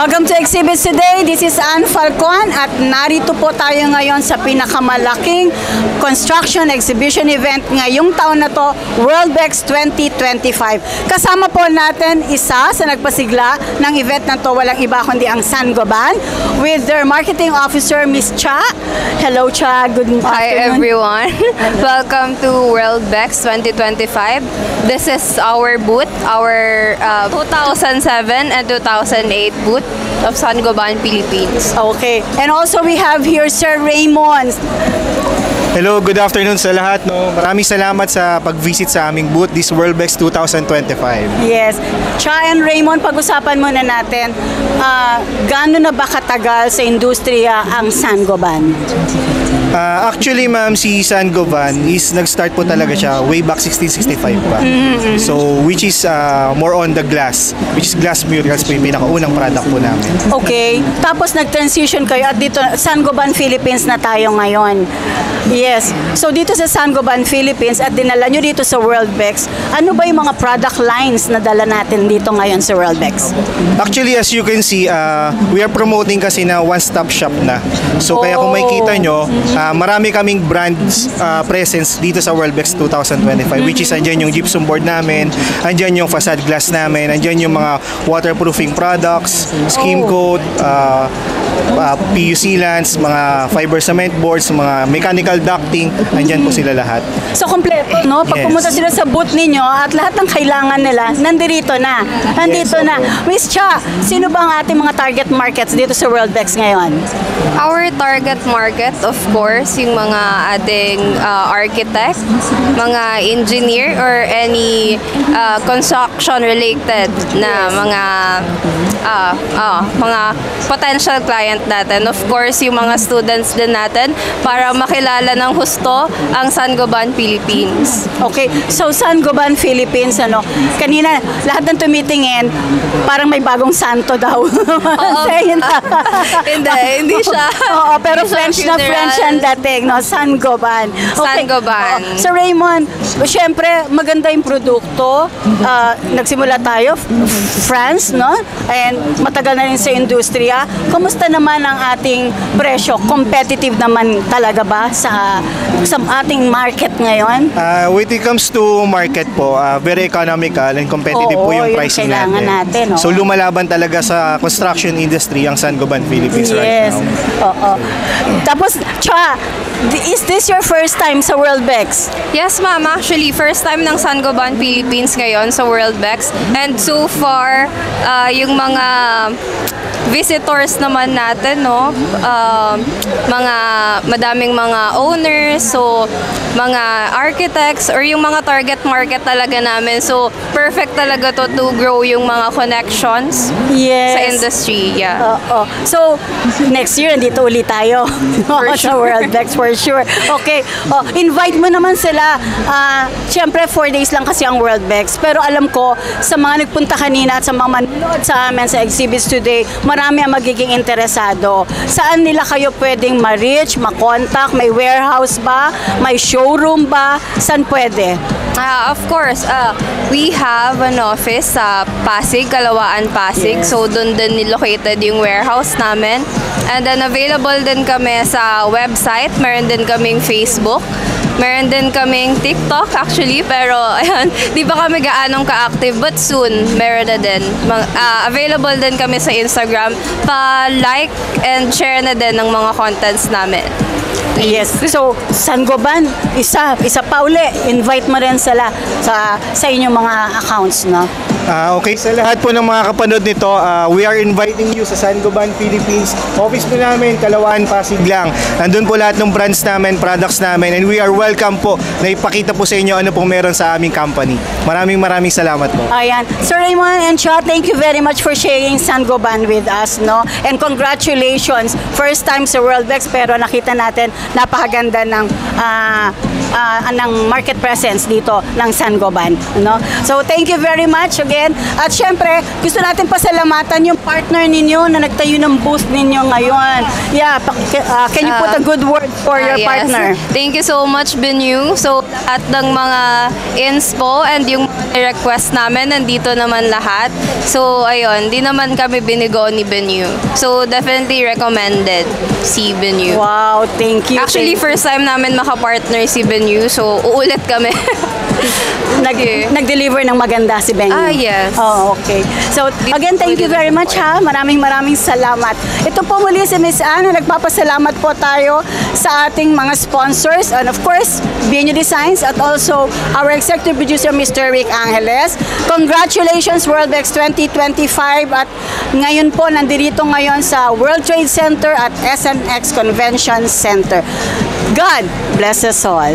Welcome to Exhibits Today. This is Ann Falcon at narito po tayo ngayon sa pinakamalaking construction exhibition event ngayong taon na to, Worldbex 2025. Kasama po natin isa sa nagpasigla ng event na to, walang iba kundi ang Sangoban, with their marketing officer, Miss Cha. Hello, Cha. Good afternoon. Hi, everyone. Welcome to Worldbex 2025. This is our booth, our 2007 and 2008 booth of Sangoban, Philippines. Okay. And also we have here Sir Raymond. Hello, good afternoon sa lahat. Maraming salamat sa pag-visit sa aming booth, this Worldbex 2025. Yes. Cha and Raymond, pag-usapan muna natin, gaano na ba katagal sa industriya ang Sangoban? Actually, ma'am, si Sangoban is nag-start po talaga siya way back 1665 pa. So, which is more on the glass, which is glass murals po yung pinakaunang product po namin. Okay. Tapos nag-transition kayo at dito, Sangoban, Philippines na tayo ngayon. Yes. So, dito sa Sangoban, Philippines at dinala nyo dito sa Worldbex, ano ba yung mga product lines na dala natin dito ngayon sa Worldbex? Actually, as you can see, we are promoting kasi na one-stop shop na. So, kaya kung makikita nyo, marami kaming brands presence dito sa Worldbex 2025, which is andyan yung gypsum board namin, andyan yung facade glass namin, andyan yung mga waterproofing products, skim coat, PU sealants, mga fiber cement boards, mga mechanical ducting, andyan po sila lahat. So, kompleto, no? Pag pumunta sila sa booth ninyo at lahat ng kailangan nila, nandito na. Nandito na. Miss Cha, sino ba ang ating mga target markets dito sa Worldbex ngayon? Our target market, of course, yung mga ating architect, mga engineer, or any construction-related na mga potential client natin. Of course, yung mga students din natin para makilala ng husto ang Sangoban, Philippines. Okay, so Sangoban, Philippines, ano? Kanina, lahat ng tumitingin, parang may bagong santo daw. Hindi siya. Oo, pero French na French ang dating, no? Sangoban. Okay. Sangoban. So Raymond, syempre, maganda yung produkto. Nagsimula tayo, France, no? And matagal na rin sa industriya. Kumusta naman ang ating presyo? Competitive naman talaga ba sa ating market ngayon? When it comes to market po, very economical and competitive po yung pricing natin. So lumalaban talaga sa construction industry ang Sangoban, Philippines right now. Oo. Tapos, Cha, is this your first time sa Worldbex? Yes, ma'am. Actually, first time ng Sangoban, Philippines ngayon sa Worldbex. And so far, yung mga visitors naman natin, no? Madaming mga owners, so mga architects or yung mga target market talaga namin. So perfect talaga to grow yung mga connections sa industry. Yeah. So next year andito ulit tayo sa Worldbex for sure. Okay. Invite mo naman sila. Siyempre 4 days lang kasi ang Worldbex. Pero alam ko sa mga nagpunta kanina at sa mga manonood sa amin sa Exhibits Today, marami ang magiging interesado. Saan nila kayo pwedeng ma-reach, ma-contact? May warehouse ba? May showroom ba? Saan pwede? Of course, we have an office sa Pasig, Kalawaan, Pasig. So, doon din located yung warehouse namin. And then, available din kami sa website. Meron din kaming Facebook. Meron din kaming TikTok actually, pero ayun, di ba kami gaanong ka-active, but soon, meron na din. Available din kami sa Instagram. Pa-like and share na din ng mga contents namin. Yes. So, Sangoban, isa pa uli, invite mo rin sila sa inyong mga accounts, no? Okay, sa lahat po ng mga kapanood nito, we are inviting you sa Sangoban, Philippines. Office po namin, Kalawaan, Pasig lang. Nandun po lahat ng brands namin, products namin, and we are welcome po na ipakita po sa inyo ano pong meron sa aming company. Maraming salamat po. Ayan. Sir Raymond and Cha, thank you very much for sharing Sangoban with us, no? And congratulations, first time sa Worldbex, pero nakita natin napakaganda ng ng market presence dito ng Sangoban. No? So thank you very much again. At syempre, gusto natin pasalamatan yung partner ninyo na nagtayo ng booth ninyo ngayon. Yeah, can you put a good word for your Yes. partner? Thank you so much, Benyu. So, at ng mga inspo and yung request namin, nandito naman lahat. So, ayun, di naman kami binigo ni Benyu. So, definitely recommended si Benyu. Wow, thank you. Actually, first time namin makapartner si Benyu, so uulit kami. Nag-deliver ng maganda si Benny. Yes. Oh, okay. So, again, thank you very much ha. Maraming salamat. Ito po muli si Miss Anne. Nagpapasalamat po tayo sa ating mga sponsors and of course, Benyu Designs at also our executive producer, Mr. Rick Angeles. Congratulations, WorldBex 2025 at ngayon po, nandito ngayon sa World Trade Center at SNX Convention Center. God bless us all.